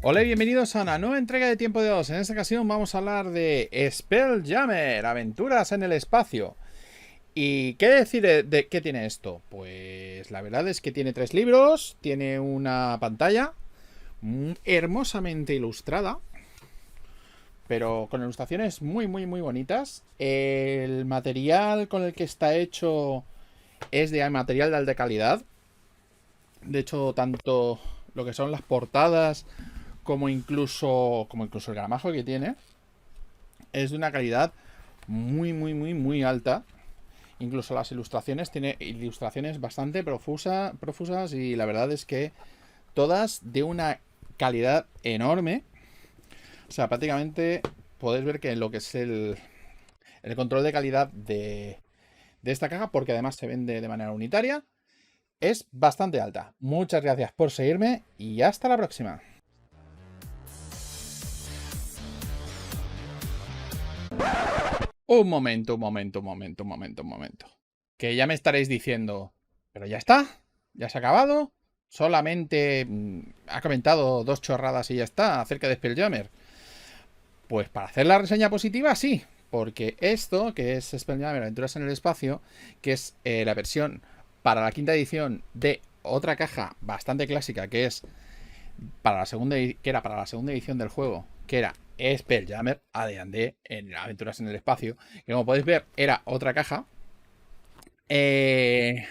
Hola y bienvenidos a una nueva entrega de Tiempo de Oz. En esta ocasión vamos a hablar de Spelljammer, aventuras en el espacio. ¿Y qué decir de qué tiene esto? Pues la verdad es que tiene 3 libros, tiene una pantalla hermosamente ilustrada, pero con ilustraciones muy bonitas. El material con el que está hecho es de material de alta calidad. De hecho, tanto lo que son las portadas como incluso el gramajo que tiene es de una calidad muy alta. Incluso las ilustraciones, tiene ilustraciones bastante profusas y la verdad es que todas de una calidad enorme. O sea, prácticamente podéis ver que lo que es el control de calidad de esta caja, porque además se vende de manera unitaria, es bastante alta. Muchas gracias por seguirme y hasta la próxima. Un momento. Que ya me estaréis diciendo, pero ya está, ya se ha acabado. Solamente ha comentado 2 chorradas y ya está acerca de Spelljammer. Pues para hacer la reseña positiva, sí. Porque esto, que es Spelljammer Aventuras en el Espacio, que es la versión para la 5ª edición de otra caja bastante clásica, que es para la segunda, que era para la 2ª edición del juego, que era Spelljammer AD&D en Aventuras en el Espacio, que como podéis ver era otra caja. Pues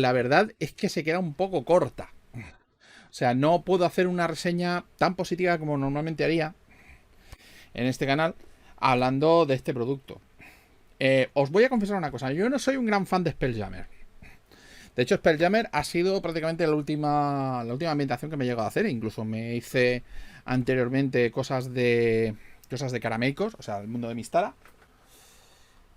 la verdad es que se queda un poco corta. O sea, no puedo hacer una reseña tan positiva como normalmente haría en este canal hablando de este producto. Os voy a confesar una cosa, yo no soy un gran fan de Spelljammer. De hecho, Spelljammer ha sido prácticamente la última ambientación que me he llegado a hacer. Incluso me hice anteriormente cosas de Carameicos, o sea, el mundo de Mistara.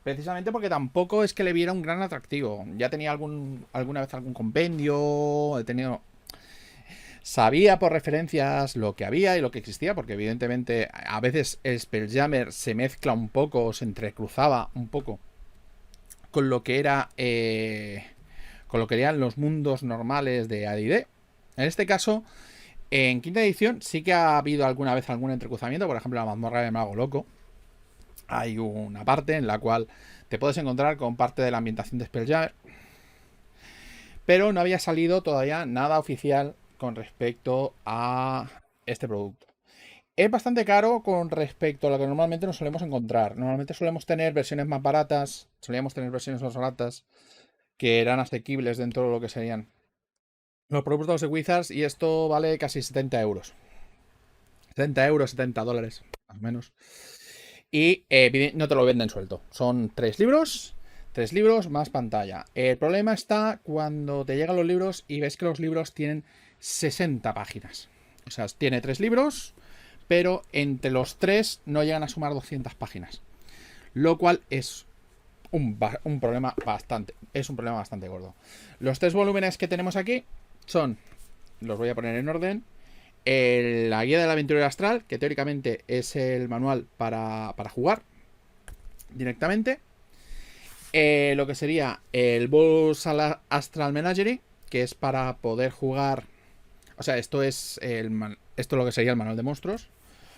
Precisamente porque tampoco es que le viera un gran atractivo. Ya tenía alguna vez algún compendio, he tenido... Sabía por referencias lo que había y lo que existía, porque evidentemente a veces el Spelljammer se mezcla un poco, se entrecruzaba un poco con lo que era... con lo que eran los mundos normales de AD&D. En este caso, en 5ª edición sí que ha habido alguna vez algún entrecruzamiento. Por ejemplo, la mazmorra del mago loco. Hay una parte en la cual te puedes encontrar con parte de la ambientación de Spelljammer, pero no había salido todavía nada oficial con respecto a este producto. Es bastante caro con respecto a lo que normalmente nos solemos encontrar. Normalmente solemos tener versiones más baratas, que eran asequibles dentro de lo que serían los productos de Wizards, y esto vale casi 70 euros. 70 euros, 70 dólares, más o menos. Y no te lo venden suelto. Son 3 libros más pantalla. El problema está cuando te llegan los libros y ves que los libros tienen 60 páginas. O sea, tiene 3 libros, pero entre los 3 no llegan a sumar 200 páginas. Lo cual es un problema bastante. Es un problema bastante gordo. Los 3 volúmenes que tenemos aquí son, los voy a poner en orden: la guía del aventurero astral, que teóricamente es el manual para jugar directamente. Lo que sería el Boss Astral Menagerie, que es para poder jugar. O sea, esto es lo que sería el manual de monstruos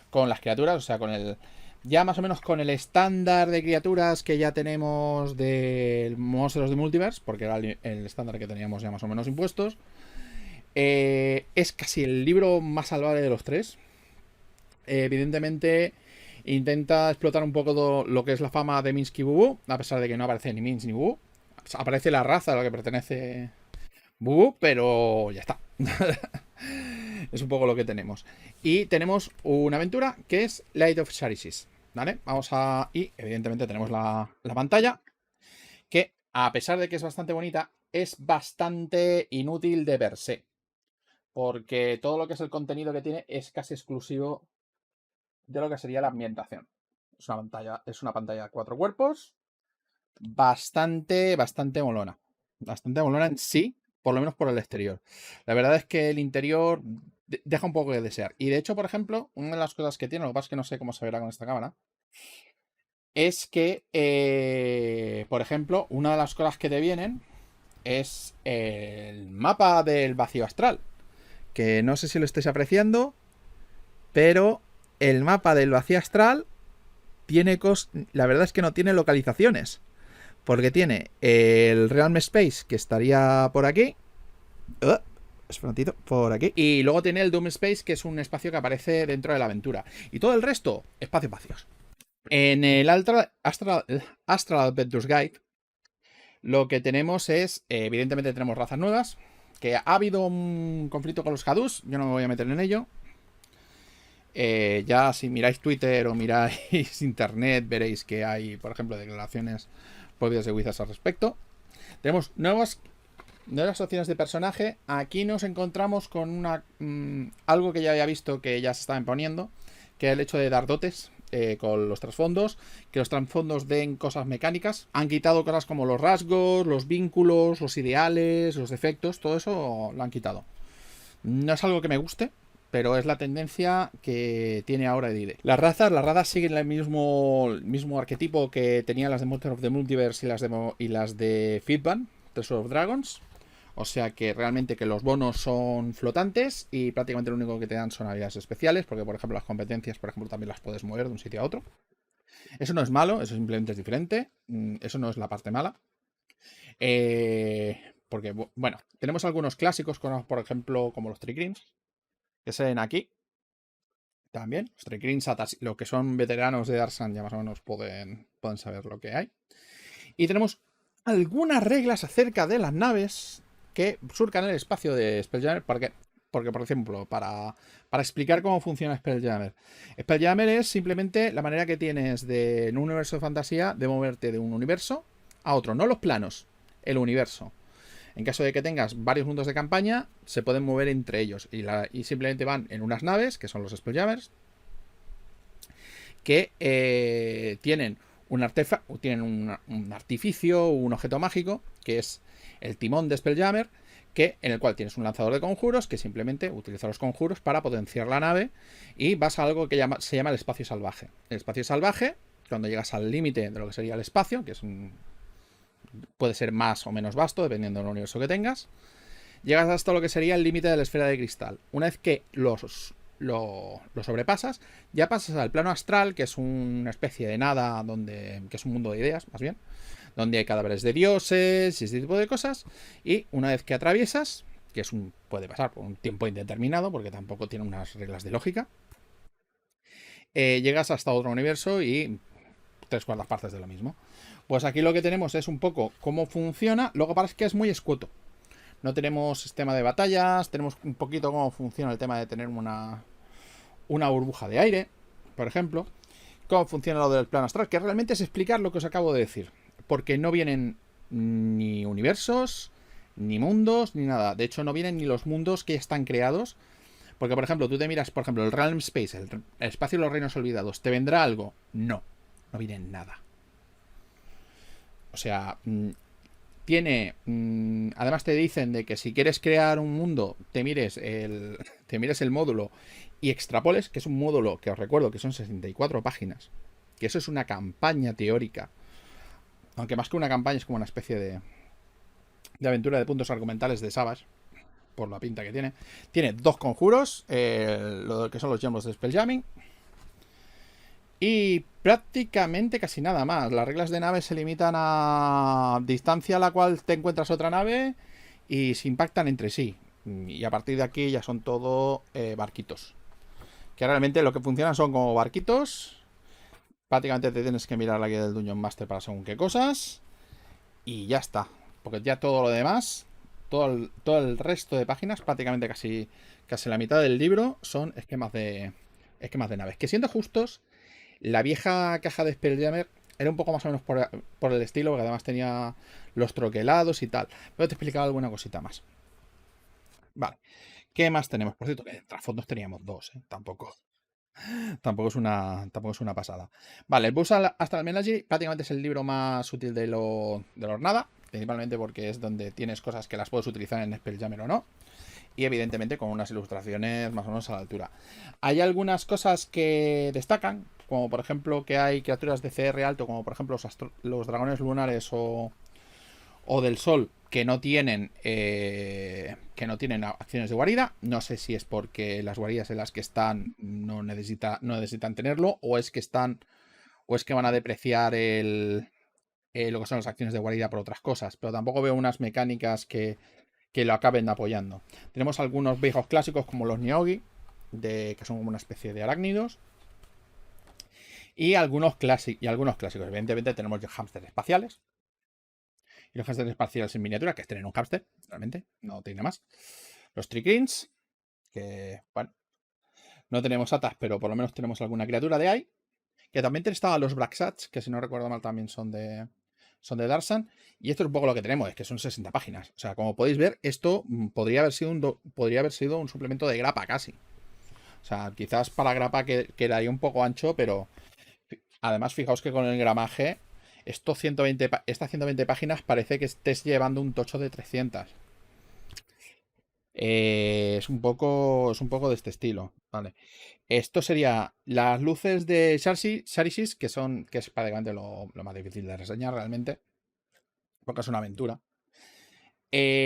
con las criaturas, o sea, con el... Ya más o menos con el estándar de criaturas que ya tenemos de Monstruos de Multiverse, porque era el estándar que teníamos ya más o menos impuestos. Es casi el libro más salvable de los 3. Evidentemente intenta explotar un poco lo que es la fama de Minsky Bubu, a pesar de que no aparece ni Mins ni Bubu. Aparece la raza a la que pertenece Bubu, pero ya está. Es un poco lo que tenemos. Y tenemos una aventura que es Light of Charities, ¿vale? Y evidentemente tenemos la pantalla, que a pesar de que es bastante bonita, es bastante inútil de per se, porque todo lo que es el contenido que tiene es casi exclusivo de lo que sería la ambientación. Es una pantalla de 4 cuerpos, bastante molona. Bastante molona en sí, por lo menos por el exterior. La verdad es que el interior deja un poco de desear. Y de hecho, por ejemplo, una de las cosas que tiene, lo que pasa es que no sé cómo se verá con esta cámara, es que, por ejemplo, una de las cosas que te vienen es el mapa del vacío astral, que no sé si lo estáis apreciando. pero el mapa del vacío astral tiene la verdad es que no tiene localizaciones, porque tiene el Realm Space, que estaría por aquí. Es un ratito, por aquí. Y luego tiene el Doom Space, que es un espacio que aparece dentro de la aventura. Y todo el resto, espacios vacíos. En el Astral Adventures Guide, lo que tenemos es, evidentemente tenemos razas nuevas, que ha habido un conflicto con los Hadus, yo no me voy a meter en ello. Ya si miráis Twitter o miráis internet, veréis que hay, por ejemplo, declaraciones propias de Wizards al respecto. Tenemos nuevas opciones de personaje. Aquí nos encontramos con algo que ya había visto que ya se estaba imponiendo, que es el hecho de dar dotes con los trasfondos, que los trasfondos den cosas mecánicas. Han quitado cosas como los rasgos, los vínculos, los ideales, los defectos, todo eso lo han quitado. No es algo que me guste, pero es la tendencia que tiene ahora Edide. Las razas siguen el mismo arquetipo que tenían las de Monster of the Multiverse y las de Feedback, Treasure of Dragons. O sea que realmente que los bonos son flotantes y prácticamente lo único que te dan son habilidades especiales, porque por ejemplo las competencias, por ejemplo, también las puedes mover de un sitio a otro. Eso no es malo, eso simplemente es diferente. Eso no es la parte mala. Porque, bueno, tenemos algunos clásicos, por ejemplo, como los Tricrins, que se ven aquí. También, los Tricrins, lo que son veteranos de Darksun, ya más o menos pueden saber lo que hay. Y tenemos algunas reglas acerca de las naves que surcan el espacio de Spelljammer. Porque por ejemplo, para explicar cómo funciona Spelljammer. Spelljammer es simplemente la manera que tienes en un universo de fantasía de moverte de un universo a otro. No los planos, el universo. En caso de que tengas varios mundos de campaña, se pueden mover entre ellos. Y simplemente van en unas naves, que son los Spelljammers, que tienen un artefacto, tienen un artificio, un objeto mágico, que es el timón de Spelljammer, en el cual tienes un lanzador de conjuros que simplemente utiliza los conjuros para potenciar la nave y vas a algo que se llama el espacio salvaje. El espacio salvaje, cuando llegas al límite de lo que sería el espacio, que puede ser más o menos vasto dependiendo del universo que tengas, llegas hasta lo que sería el límite de la esfera de cristal. Una vez que lo sobrepasas, ya pasas al plano astral, que es una especie de nada, que es un mundo de ideas, más bien, donde hay cadáveres de dioses y ese tipo de cosas. Y una vez que atraviesas, que puede pasar por un tiempo indeterminado, porque tampoco tiene unas reglas de lógica, llegas hasta otro universo y 3/4 partes de lo mismo. Pues aquí lo que tenemos es un poco cómo funciona. Luego parece que es muy escueto. No tenemos sistema de batallas. Tenemos un poquito cómo funciona el tema de tener una burbuja de aire, por ejemplo. Cómo funciona lo del plano astral, que realmente es explicar lo que os acabo de decir. Porque no vienen ni universos, ni mundos, ni nada. De hecho, no vienen ni los mundos que ya están creados. Porque, por ejemplo, tú te miras, por ejemplo, el Realm Space, el espacio de los reinos olvidados. ¿Te vendrá algo? No viene nada. O sea, además te dicen de que si quieres crear un mundo, te mires el módulo y extrapoles, que es un módulo que os recuerdo que son 64 páginas. Que eso es una campaña teórica. Aunque más que una campaña es como una especie de aventura de puntos argumentales de Savage. Por la pinta que tiene. Tiene 2 conjuros. Lo que son los gems de Spelljamming. Y prácticamente casi nada más. Las reglas de nave se limitan a distancia a la cual te encuentras otra nave y se impactan entre sí. Y a partir de aquí ya son todo barquitos. Que realmente lo que funcionan son como barquitos. Prácticamente te tienes que mirar la guía del Dungeon Master para según qué cosas. Y ya está. Porque ya todo lo demás, todo el resto de páginas, prácticamente casi la mitad del libro, son esquemas de naves. Que siendo justos, la vieja caja de Spelljammer era un poco más o menos por el estilo, porque además tenía los troquelados y tal. Pero te explicaba alguna cosita más. Vale. ¿Qué más tenemos? Por cierto, que en trasfondos teníamos 2, ¿eh? Tampoco es una pasada. Vale, el Bus Astral Menagerie prácticamente es el libro más útil de los nada. Principalmente porque es donde tienes cosas que las puedes utilizar en Spelljammer o no. Y evidentemente con unas ilustraciones más o menos a la altura. Hay algunas cosas que destacan, como por ejemplo que hay criaturas de CR alto, como por ejemplo los dragones lunares o del sol, que no tienen acciones de guarida. No sé si es porque las guaridas en las que están no necesitan tenerlo, o es que van a depreciar lo que son las acciones de guarida por otras cosas. Pero tampoco veo unas mecánicas que lo acaben apoyando. Tenemos algunos viejos clásicos como los Nyogi, que son como una especie de arácnidos. Y algunos clásicos. Evidentemente tenemos los hámsters espaciales. Y los hámsters espaciales en miniatura, que es tener un hámster, realmente. No tiene más. Los Tricrins, que, bueno, no tenemos atas, pero por lo menos tenemos alguna criatura de ahí. Que también estaban los Blacksats, que si no recuerdo mal también son de Darsan. Y esto es un poco lo que tenemos, es que son 60 páginas. O sea, como podéis ver, esto podría haber sido un suplemento de grapa casi. O sea, quizás para grapa quedaría un poco ancho, pero además fijaos que con el gramaje, estas 120 páginas parece que estés llevando un tocho de 300. Es un poco de este estilo, ¿vale? Esto sería las luces de Sharishis, que es prácticamente lo más difícil de reseñar realmente, porque es una aventura.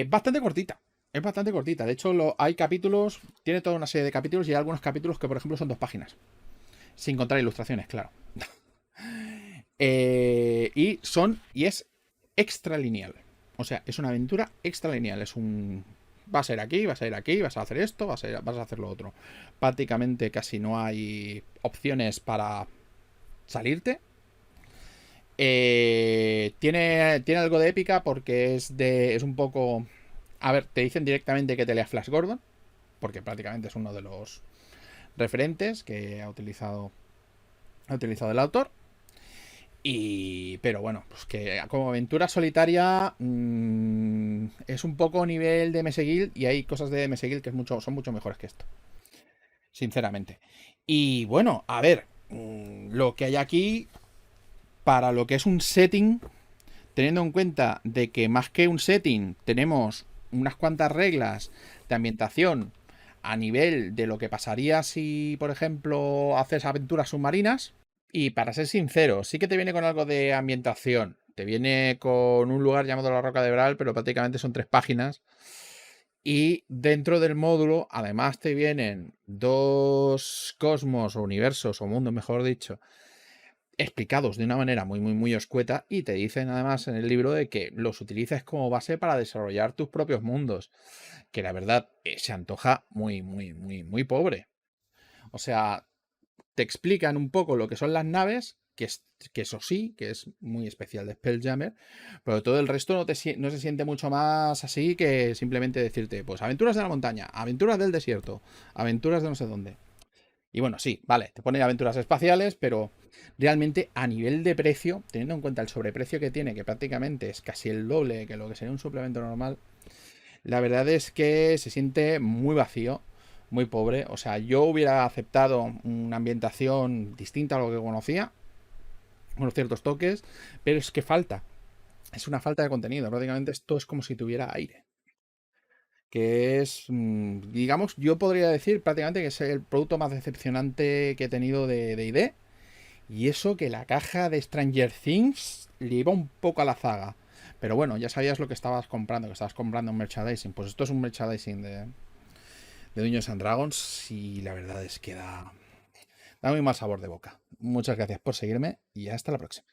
Bastante cortita. Es bastante cortita. De hecho, hay capítulos, tiene toda una serie de capítulos y hay algunos capítulos que, por ejemplo, son 2 páginas. Sin contar ilustraciones, claro. Y es extra lineal. O sea, es una aventura extra lineal. Vas a ir aquí, vas a ir aquí, vas a hacer esto, vas a hacer lo otro. Prácticamente casi no hay opciones para salirte. Tiene algo de épica porque es un poco... A ver, te dicen directamente que te leas Flash Gordon, porque prácticamente es uno de los referentes que ha utilizado el autor. Pero bueno, pues que como aventura solitaria es un poco nivel de MS Guild, y hay cosas de MS Guild que son mucho mejores que esto, sinceramente. Y bueno, a ver, lo que hay aquí, para lo que es un setting, teniendo en cuenta de que más que un setting tenemos unas cuantas reglas de ambientación a nivel de lo que pasaría si, por ejemplo, haces aventuras submarinas. Y para ser sincero, sí que te viene con algo de ambientación. Te viene con un lugar llamado la Roca de Bral, pero prácticamente son 3 páginas. Y dentro del módulo, además, te vienen 2 cosmos o universos o mundos, mejor dicho, explicados de una manera muy, muy, muy escueta, y te dicen además en el libro de que los utilices como base para desarrollar tus propios mundos, que la verdad se antoja muy, muy, muy, muy pobre. O sea, te explican un poco lo que son las naves, que eso sí, que es muy especial de Spelljammer, pero todo el resto no se siente mucho más así que simplemente decirte, pues aventuras de la montaña, aventuras del desierto, aventuras de no sé dónde. Y bueno, sí, vale, te pone aventuras espaciales, pero realmente a nivel de precio, teniendo en cuenta el sobreprecio que tiene, que prácticamente es casi el doble que lo que sería un suplemento normal, la verdad es que se siente muy vacío, muy pobre. O sea, yo hubiera aceptado una ambientación distinta a lo que conocía, unos ciertos toques, pero es que falta. Es una falta de contenido. Prácticamente esto es como si tuviera aire. Que es, digamos, yo podría decir prácticamente que es el producto más decepcionante que he tenido de D&D. Y eso que la caja de Stranger Things le iba un poco a la zaga. Pero bueno, ya sabías lo que estabas comprando, un merchandising. Pues esto es un merchandising de Dungeons and Dragons, y la verdad es que da muy mal sabor de boca. Muchas gracias por seguirme y hasta la próxima.